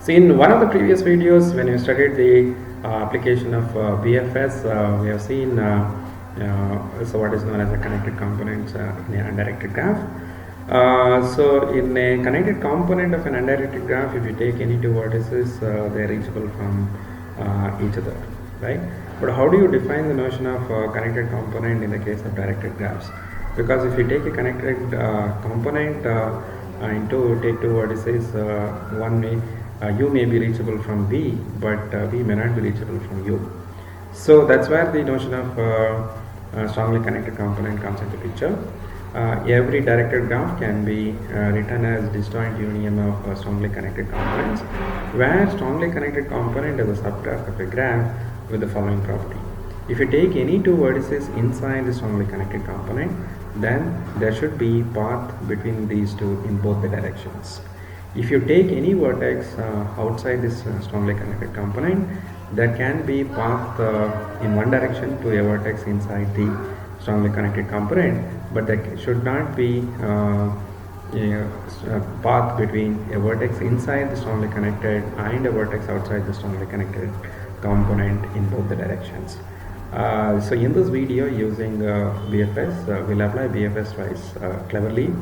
So in one of the previous videos, when we studied the application of BFS, we have seen so what is known as a connected components in an undirected graph. So in a connected component of an undirected graph, if you take any two vertices, they are reachable from each other, right? But how do you define the notion of connected component in the case of directed graphs? Because if you take a connected component take two vertices, one may u may be reachable from v, but v may not be reachable from u. So that's where the notion of strongly connected component comes into picture. Every directed graph can be written as disjoint union of strongly connected components, where strongly connected component is a subgraph of a graph with the following property. If you take any two vertices inside the strongly connected component, then there should be path between these two in both the directions. If you take any vertex outside this strongly connected component, there can be path in one direction to a vertex inside the strongly connected component, but there should not be a path between a vertex inside the strongly connected and a vertex outside the strongly connected component in both the directions. So in this video, using BFS, we'll apply BFS twice cleverly.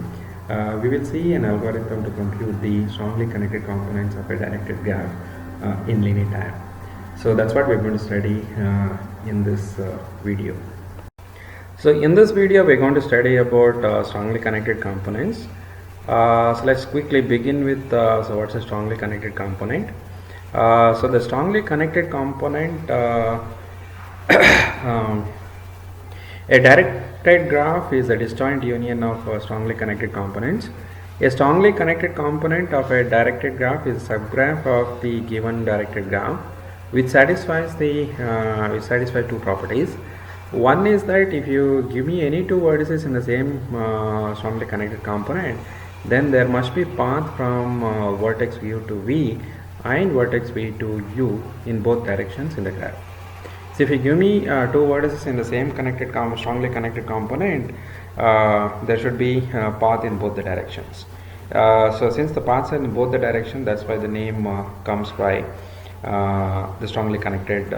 We will see an algorithm to compute the strongly connected components of a directed graph in linear time. So that's what we're going to study in this video. So in this video, we're going to study about strongly connected components. So let's quickly begin with so what's a strongly connected component. So the strongly connected component, a directed graph is a disjoint union of strongly connected components. A strongly connected component of a directed graph is a subgraph of the given directed graph, which satisfies two properties. One is that if you give me any two vertices in the same strongly connected component, then there must be path from vertex u to v and vertex v to u in both directions in the graph. So if you give me two vertices in the same strongly connected component, there should be path in both the directions. So since the paths are in both the directions, that's why the name comes by the strongly connected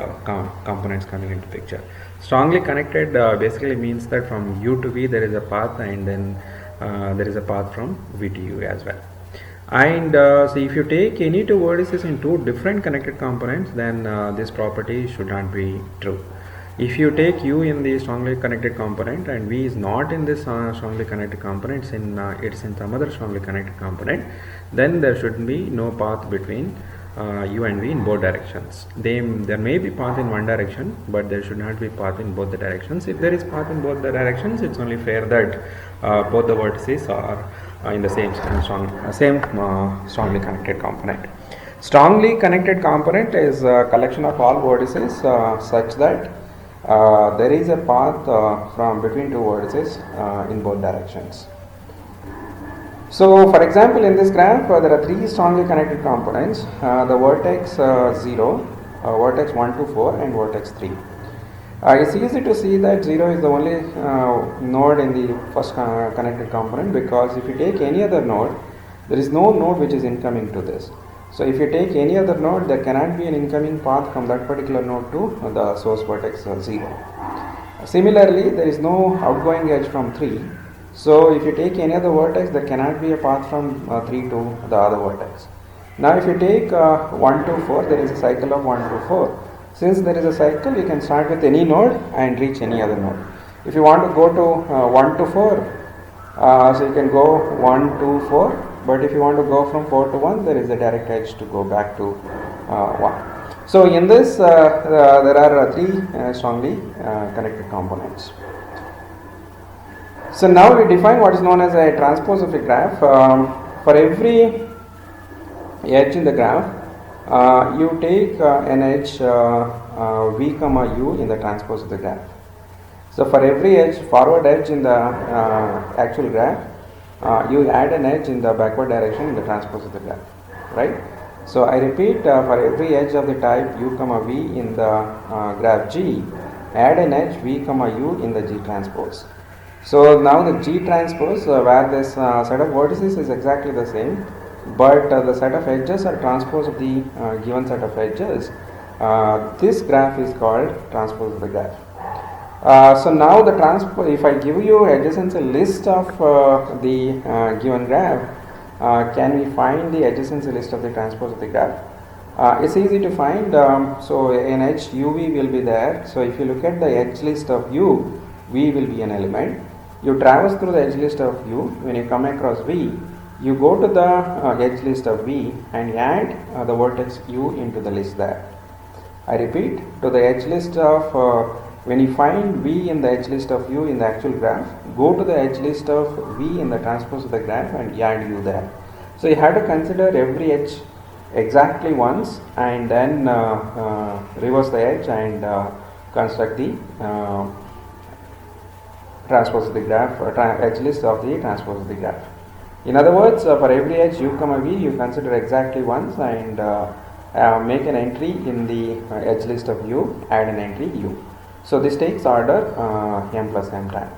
components coming into picture. Strongly connected basically means that from u to v there is a path, and then there is a path from v to u as well. And so if you take any two vertices in two different connected components, then this property should not be true. If you take u in the strongly connected component and v is not in this strongly connected component, it's in some other strongly connected component, then there should be no path between u and v in both directions. There may be path in one direction, but there should not be path in both the directions. If there is path in both the directions, it's only fair that both the vertices are in the same strongly connected component. Strongly connected component is a collection of all vertices such that there is a path from between two vertices in both directions. So for example, in this graph there are three strongly connected components, the vertex 0, vertex 1 to 4 and vertex 3. It's easy to see that 0 is the only node in the first connected component, because if you take any other node, there is no node which is incoming to this. So if you take any other node, there cannot be an incoming path from that particular node to the source vertex 0. Similarly, there is no outgoing edge from 3. So if you take any other vertex, there cannot be a path from 3 to the other vertex. Now if you take 1 to 4, there is a cycle of 1 to 4. Since there is a cycle, you can start with any node and reach any other node. If you want to go to 1 to 4, so you can go 1 to 4, but if you want to go from 4 to 1, there is a direct edge to go back to 1. So in this, there are three strongly connected components. So now we define what is known as a transpose of a graph. For every edge in the graph, you take an edge v comma u in the transpose of the graph. So for every edge, forward edge in the actual graph, you add an edge in the backward direction in the transpose of the graph, right? So I repeat, for every edge of the type u comma v in the graph G, add an edge v comma u in the G transpose. So now the G transpose, where this set of vertices is exactly the same, but the set of edges are transpose of the given set of edges. This graph is called transpose of the graph. So now the if I give you adjacency list of the given graph, can we find the adjacency list of the transpose of the graph? It's easy to find. So an edge UV will be there. So if you look at the edge list of U, V will be an element. You traverse through the edge list of U. When you come across V, you go to the edge list of V and add the vertex U into the list there. I repeat, to the edge list of when you find V in the edge list of U in the actual graph, go to the edge list of V in the transpose of the graph and add U there. So you have to consider every edge exactly once and then reverse the edge and construct the transpose of the graph, edge list of the transpose of the graph. In other words, for every edge U comma V, you consider exactly once and make an entry in the edge list of U, add an entry U. So this takes order m plus m time.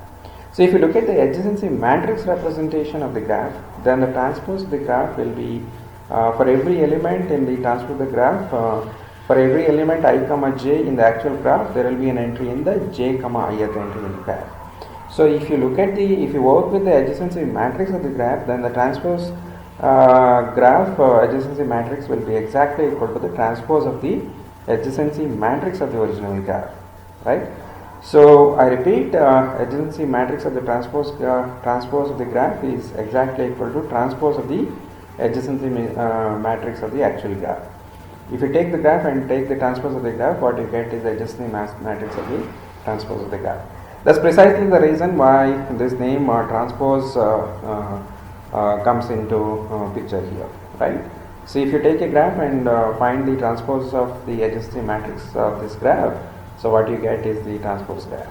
So if you look at the adjacency matrix representation of the graph, then the transpose of the graph will be for every element in the transpose of the graph, for every element I comma j in the actual graph, there will be an entry in the j comma ith entry in the graph. So if you look at if you work with the adjacency matrix of the graph, then the transpose graph adjacency matrix will be exactly equal to the transpose of the adjacency matrix of the original graph, right? So I repeat, adjacency matrix of the transpose of the graph is exactly equal to transpose of the adjacency matrix of the actual graph. If you take the graph and take the transpose of the graph, what you get is the adjacency matrix of the transpose of the graph. That's precisely the reason why this name transpose comes into picture here, right? So if you take a graph and find the transpose of the adjacency matrix of this graph, so what you get is the transpose graph.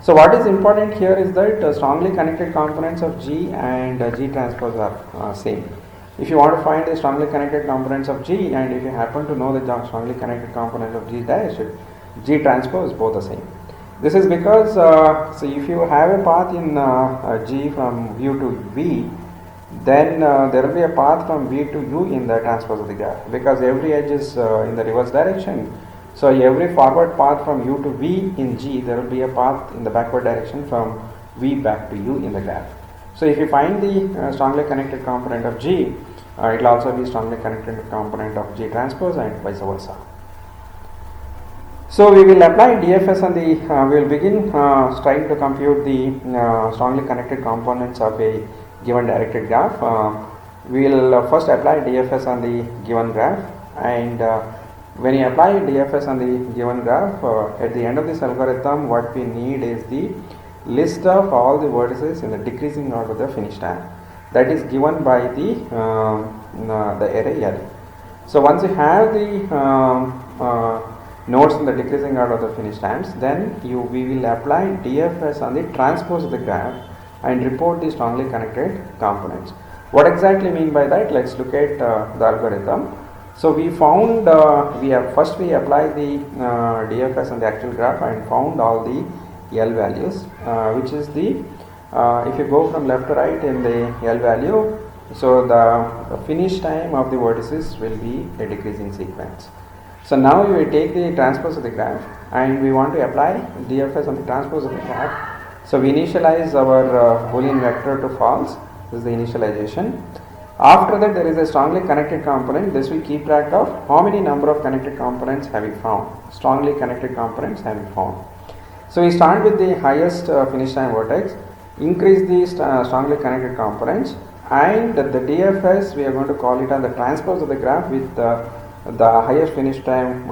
So what is important here is that strongly connected components of G and G transpose are same. If you want to find the strongly connected components of G, and if you happen to know the strongly connected components of G dash, G transpose both are same. This is because so if you have a path in G from U to V, then there will be a path from V to U in the transpose of the graph, because every edge is in the reverse direction. So every forward path from U to V in G, there will be a path in the backward direction from V back to U in the graph. So if you find the strongly connected component of G, it will also be strongly connected component of G transpose and vice versa. So we will apply DFS on the, we will begin trying to compute the strongly connected components of a given directed graph. We will first apply DFS on the given graph, and when you apply DFS on the given graph, at the end of this algorithm, what we need is the list of all the vertices in the decreasing order of the finish time. That is given by the array L. So once you have the nodes in the decreasing order of the finish times, then we will apply DFS on the transpose of the graph and report the strongly connected components. What exactly mean by that? Let's look at the algorithm. So we found we applied the DFS on the actual graph and found all the L values, which is the if you go from left to right in the L value, so the finish time of the vertices will be a decreasing sequence. So now we will take the transpose of the graph and we want to apply DFS on the transpose of the graph. So we initialize our Boolean vector to false. This is the initialization. After that, there is a strongly connected component. This will keep track of how many number of connected components have we found. Strongly connected components have we found. So we start with the highest finish time vertex, increase the strongly connected components, and the DFS we are going to call it on the transpose of the graph with the highest finish time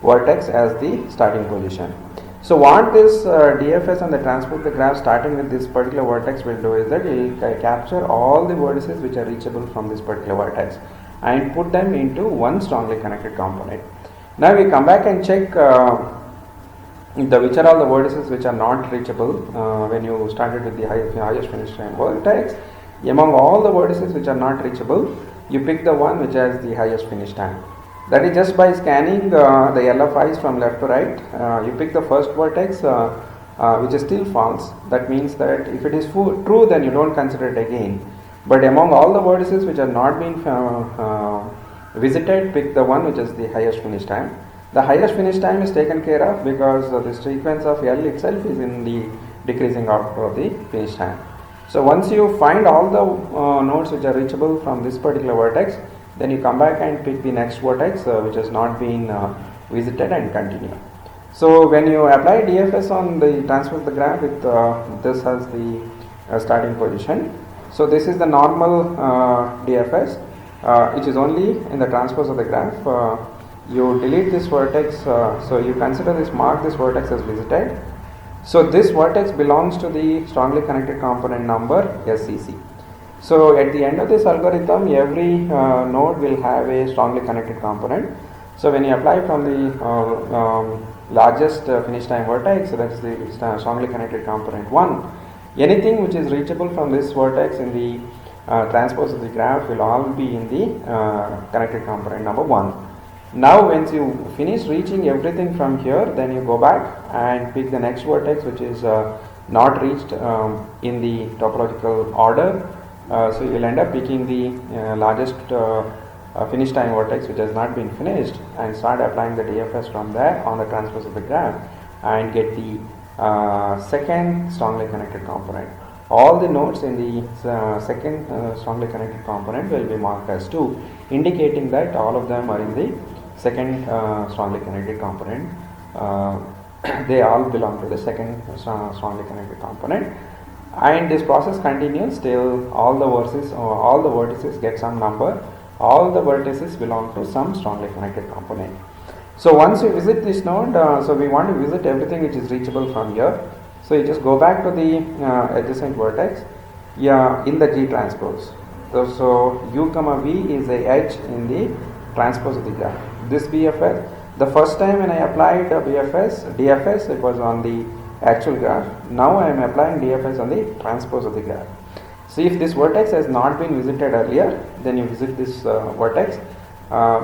vertex as the starting position. So what this DFS and the transpose of the graph starting with this particular vertex will do is that it will capture all the vertices which are reachable from this particular vertex and put them into one strongly connected component. Now we come back and check which are all the vertices which are not reachable when you started with the highest finish time vertex. Among all the vertices which are not reachable, you pick the one which has the highest finish time. That is just by scanning the LFIs from left to right. You pick the first vertex which is still false. That means that if it is true, then you don't consider it again. But among all the vertices which have not been visited, pick the one which is the highest finish time. The highest finish time is taken care of because the sequence of L itself is in the decreasing order of the finish time. So once you find all the nodes which are reachable from this particular vertex, then you come back and pick the next vertex which has not been visited and continue. So when you apply DFS on the transpose the graph with this as the starting position. So this is the normal DFS, which is only in the transpose of the graph. You delete this vertex, so you consider this, mark this vertex as visited. So this vertex belongs to the strongly connected component number SCC. So at the end of this algorithm, every node will have a strongly connected component. So when you apply from the largest finish time vertex, so that is the strongly connected component 1, anything which is reachable from this vertex in the transpose of the graph will all be in the connected component number 1. Now once you finish reaching everything from here, then you go back and pick the next vertex which is not reached in the topological order. So you will end up picking the largest finish time vertex which has not been finished and start applying the DFS from there on the transpose of the graph and get the second strongly connected component. All the nodes in the second strongly connected component will be marked as 2, indicating that all of them are in the second strongly connected component. They all belong to the second strongly connected component, and this process continues till all the vertices get some number. All the vertices belong to some strongly connected component. So once you visit this node, so we want to visit everything which is reachable from here. So you just go back to the adjacent vertex, in the G transpose. So U comma V is a edge in the transpose of the graph. This BFS, the first time when I applied DFS, it was on the actual graph. Now I am applying DFS on the transpose of the graph. So if this vertex has not been visited earlier, then you visit this vertex.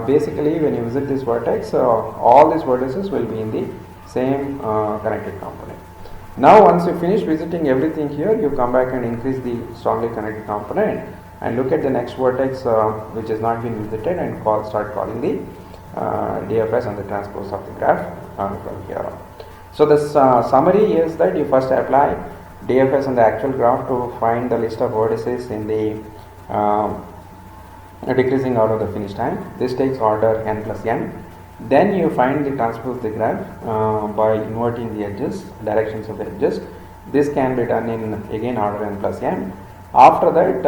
Basically when you visit this vertex, all these vertices will be in the same connected component. Now once you finish visiting everything here, you come back and increase the strongly connected component and look at the next vertex which has not been visited and start calling the DFS on the transpose of the graph from here on. So the summary is that you first apply DFS on the actual graph to find the list of vertices in the decreasing order of the finish time. This takes order n plus n. Then you find the transpose of the graph by inverting the edges, directions of the edges. This can be done in again order n plus n. After that,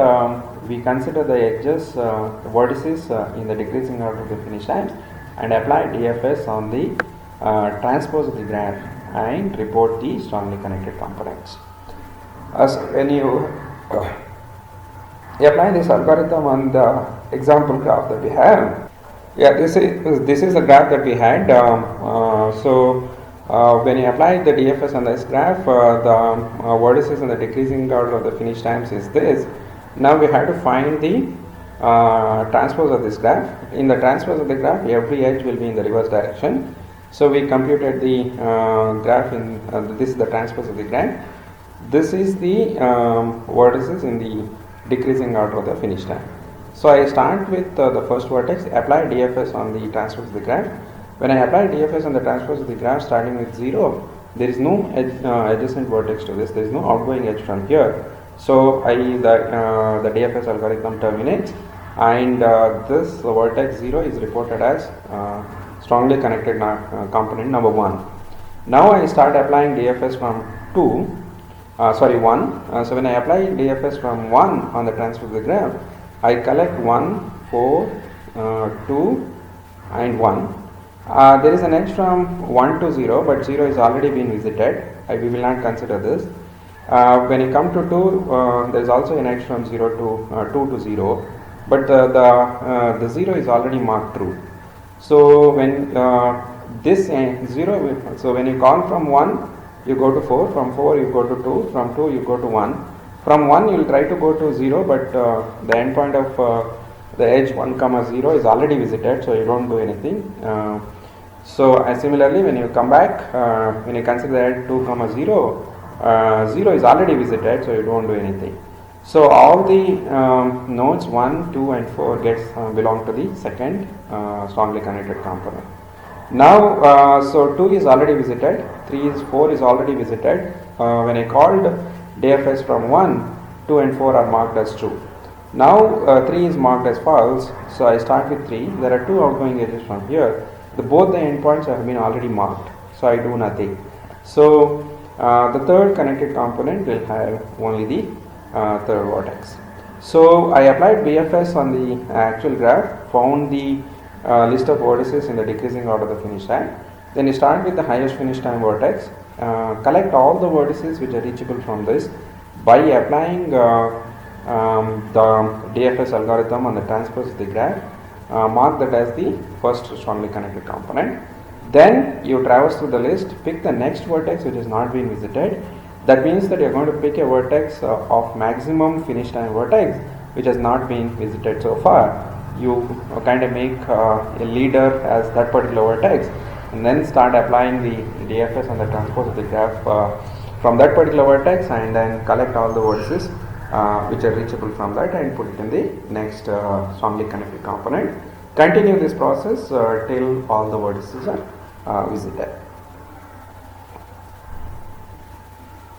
we consider the edges, vertices in the decreasing order of the finish times and apply DFS on the transpose of the graph and report the strongly connected components. As when you apply this algorithm on the example graph that we have, this is the graph that we had. When you apply the DFS on this graph, the vertices in the decreasing order of the finish times is this. Now we have to find the transpose of this graph. In the transpose of the graph, every edge will be in the reverse direction. So we computed the graph in this is the transpose of the graph. This is the vertices in the decreasing order of the finish time. So I start with the first vertex, apply DFS on the transpose of the graph. When I apply DFS on the transpose of the graph starting with 0, there is no adjacent vertex to this, there is no outgoing edge from here. So the DFS algorithm terminates and this vertex 0 is reported as strongly connected component number 1. Now I start applying DFS from 1. So when I apply DFS from 1 on the transpose of the graph, I collect 1, 4, 2 and 1. There is an edge from 1 to 0, but 0 is already been visited. We will not consider this. When you come to 2, there is also an edge from 0 to 2 to 0, but the 0 is already marked true. So when this 0, so when you call from 1, you go to 4, from 4 you go to 2, from 2 you go to 1. From 1 you will try to go to 0, but the endpoint of the edge 1 comma 0 is already visited, so you don't do anything. Similarly, when you come back, when you consider edge 2 comma 0, 0 is already visited, so you don't do anything. So all the nodes 1, 2 and 4 gets belong to the second strongly connected component. Now so 2 is already visited, 4 is already visited. When I called DFS from 1, 2 and 4 are marked as true. Now 3 is marked as false, so I start with 3. There are 2 outgoing edges from here. Both the endpoints have been already marked, so I do nothing. So the third connected component will have only the third vertex. So I applied BFS on the actual graph, found the list of vertices in the decreasing order of the finish time. Then you start with the highest finish time vertex, collect all the vertices which are reachable from this by applying the DFS algorithm on the transpose of the graph, mark that as the first strongly connected component. Then you traverse through the list, pick the next vertex which has not been visited. That means that you are going to pick a vertex of maximum finish time vertex which has not been visited so far. You kind of make a leader as that particular vertex and then start applying the DFS on the transpose of the graph from that particular vertex, and then collect all the vertices which are reachable from that and put it in the next strongly connected component. Continue this process till all the vertices are visited.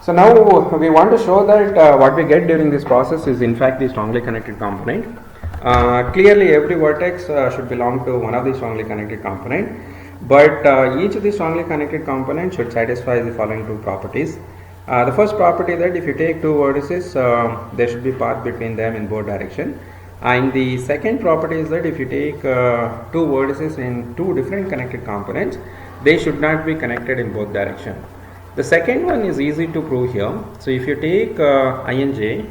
So now we want to show that what we get during this process is in fact the strongly connected component. Clearly every vertex should belong to one of the strongly connected component, but each of the strongly connected components should satisfy the following two properties. The first property that if you take two vertices, there should be path between them in both directions. And the second property is that if you take two vertices in two different connected components, they should not be connected in both directions. The second one is easy to prove here. So if you take INJ,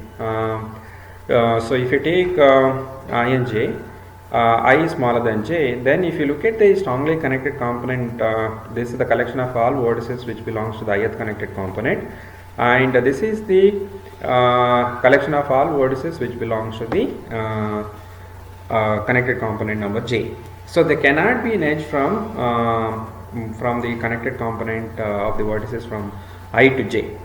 INJ, I is smaller than j, then if you look at the strongly connected component, this is the collection of all vertices which belongs to the ith connected component, and this is the collection of all vertices which belongs to the connected component number j. So there cannot be an edge from the connected component of the vertices from I to j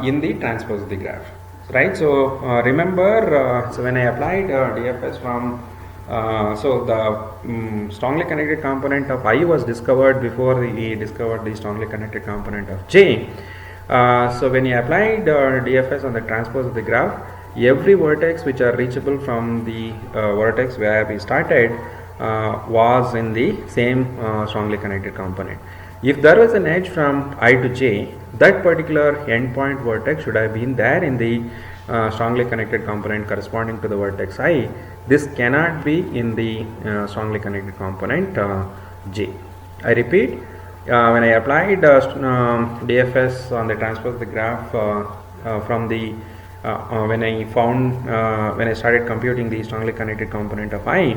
in the transpose of the graph, right? So remember, so when I applied DFS from so the strongly connected component of I was discovered before we discovered the strongly connected component of j. So when you applied DFS on the transpose of the graph, every vertex which are reachable from the vertex where we started was in the same strongly connected component. If there was an edge from I to j, that particular endpoint vertex should have been there in the strongly connected component corresponding to the vertex I. This cannot be in the strongly connected component j. I repeat, when I applied DFS on the transpose of the graph from the when I started computing the strongly connected component of I,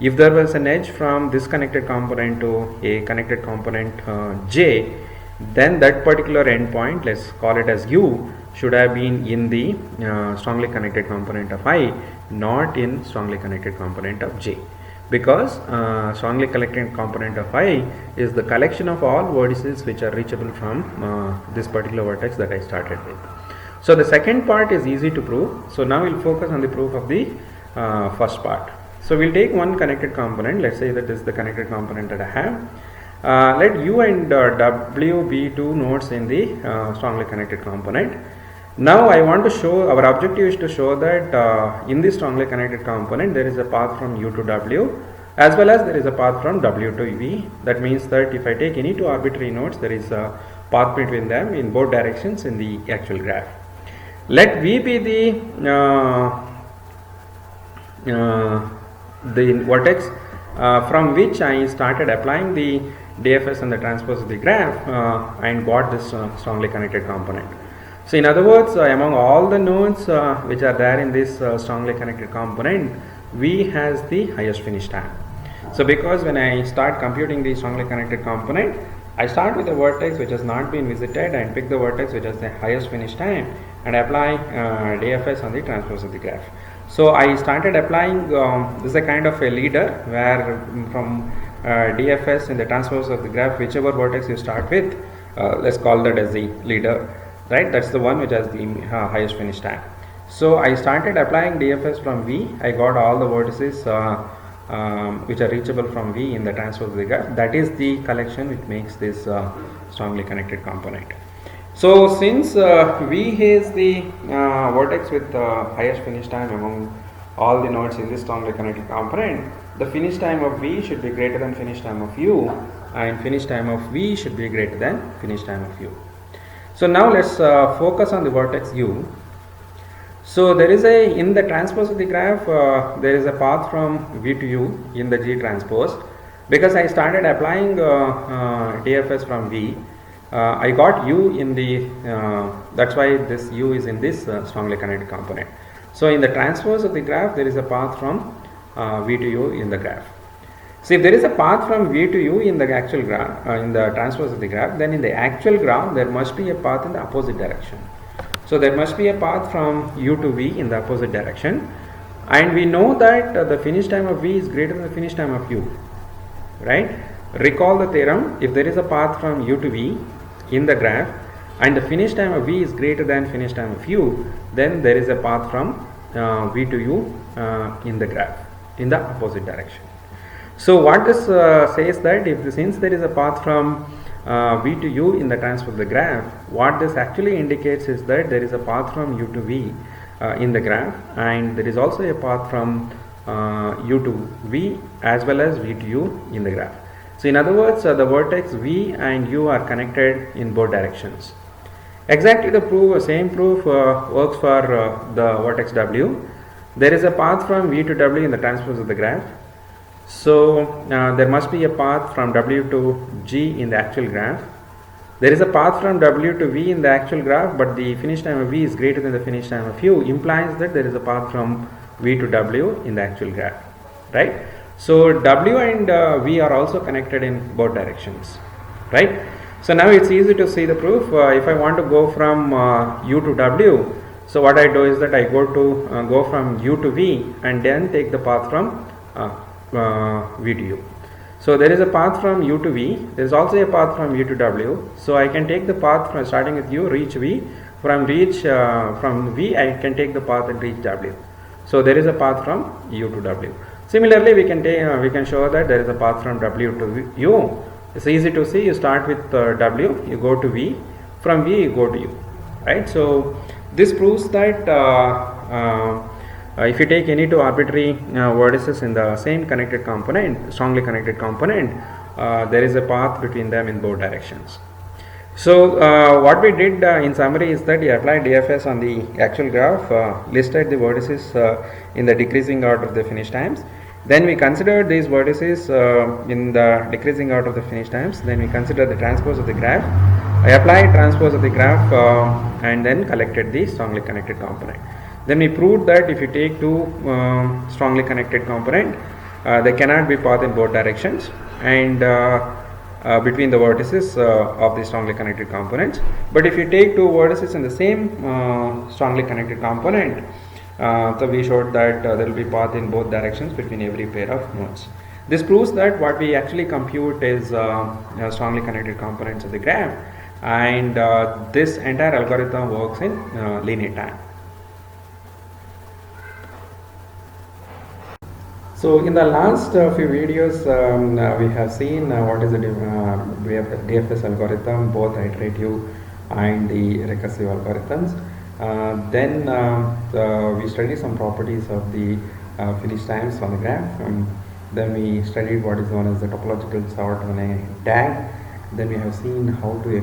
if there was an edge from this connected component to a connected component j, then that particular endpoint, let's call it as u, should have been in the strongly connected component of I, not in strongly connected component of j, because strongly connected component of I is the collection of all vertices which are reachable from this particular vertex that I started with. So the second part is easy to prove. So now we'll focus on the proof of the first part. So we'll take one connected component. Let's say that this is the connected component that I have. Let u and w be two nodes in the strongly connected component. Now I want to show, our objective is to show that in this strongly connected component there is a path from u to w, as well as there is a path from w to v. That means that if I take any two arbitrary nodes, there is a path between them in both directions in the actual graph. Let v be the vertex from which I started applying the DFS and the transpose of the graph and got this strongly connected component. So in other words, among all the nodes which are there in this strongly connected component, V has the highest finish time. So because when I start computing the strongly connected component, I start with a vertex which has not been visited and pick the vertex which has the highest finish time and apply DFS on the transpose of the graph. So I started applying, this is a kind of a leader where from DFS in the transpose of the graph, whichever vertex you start with, let's call that as the leader, right? That's the one which has the highest finish time. So I started applying DFS from V. I got all the vertices which are reachable from V in the transpose of the graph. That is the collection which makes this strongly connected component. So since V is the vertex with highest finish time among all the nodes in this strongly connected component, the finish time of V should be greater than finish time of U, and finish time of V should be greater than finish time of U. So now let's focus on the vertex U. So there is in the transpose of the graph, there is a path from V to U in the G transpose. Because I started applying DFS from V, I got U in the, that's why this U is in this strongly connected component. So in the transpose of the graph, there is a path from V to U in the graph. So if there is a path from V to U in the actual graph, in the transpose of the graph, then in the actual graph, there must be a path in the opposite direction. So there must be a path from U to V in the opposite direction, and we know that the finish time of V is greater than the finish time of U, right? Recall the theorem. If there is a path from U to V in the graph and the finish time of V is greater than finish time of U, then there is a path from V to U in the graph in the opposite direction. So what this says that since there is a path from V to U in the transpose of the graph, what this actually indicates is that there is a path from U to V in the graph, and there is also a path from U to V as well as V to U in the graph. So in other words, the vertex V and U are connected in both directions. Exactly the same proof works for the vertex W. There is a path from V to W in the transpose of the graph. So there must be a path from W to G in the actual graph. There is a path from W to V in the actual graph, but the finish time of V is greater than the finish time of U, implies that there is a path from V to W in the actual graph, right? So W and V are also connected in both directions, right? So now it's easy to see the proof. If I want to go from U to W, so what I do is that I go from U to V and then take the path from V to U. So there is a path from U to V. There is also a path from U to W. So I can take the path from starting with U, reach V. From V, I can take the path and reach W. So there is a path from U to W. Similarly, we can show that there is a path from W to U. It's easy to see. You start with W, you go to V. From V, you go to U. Right. So this proves that. If you take any two arbitrary vertices in the same connected component, strongly connected component, there is a path between them in both directions. So what we did in summary is that we applied DFS on the actual graph, listed the vertices in the decreasing order of the finish times. Then we considered these vertices in the decreasing order of the finish times. Then we considered the transpose of the graph. I applied transpose of the graph and then collected the strongly connected component. Then we proved that if you take two strongly connected component, they cannot be path in both directions and between the vertices of the strongly connected components. But if you take two vertices in the same strongly connected component, so we showed that there will be path in both directions between every pair of nodes. This proves that what we actually compute is strongly connected components of the graph, and this entire algorithm works in linear time. So in the last few videos, we have seen what is the DFS algorithm, both iterative and the recursive algorithms. Then we studied some properties of the finish times on the graph. Then we studied what is known as the topological sort on a DAG. Then we have seen how to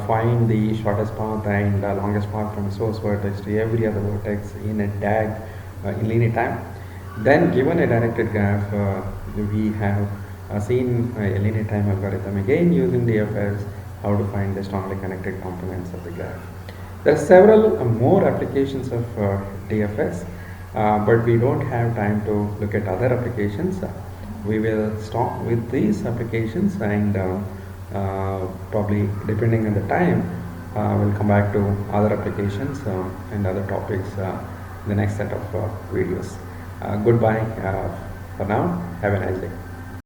find the shortest path and longest path from source vertex to every other vertex in a DAG in linear time. Then given a directed graph, we have seen a linear time algorithm again using DFS, how to find the strongly connected components of the graph. There are several more applications of DFS, but we don't have time to look at other applications. We will stop with these applications and probably depending on the time, we'll come back to other applications and other topics in the next set of videos. Goodbye for now. Have a nice day.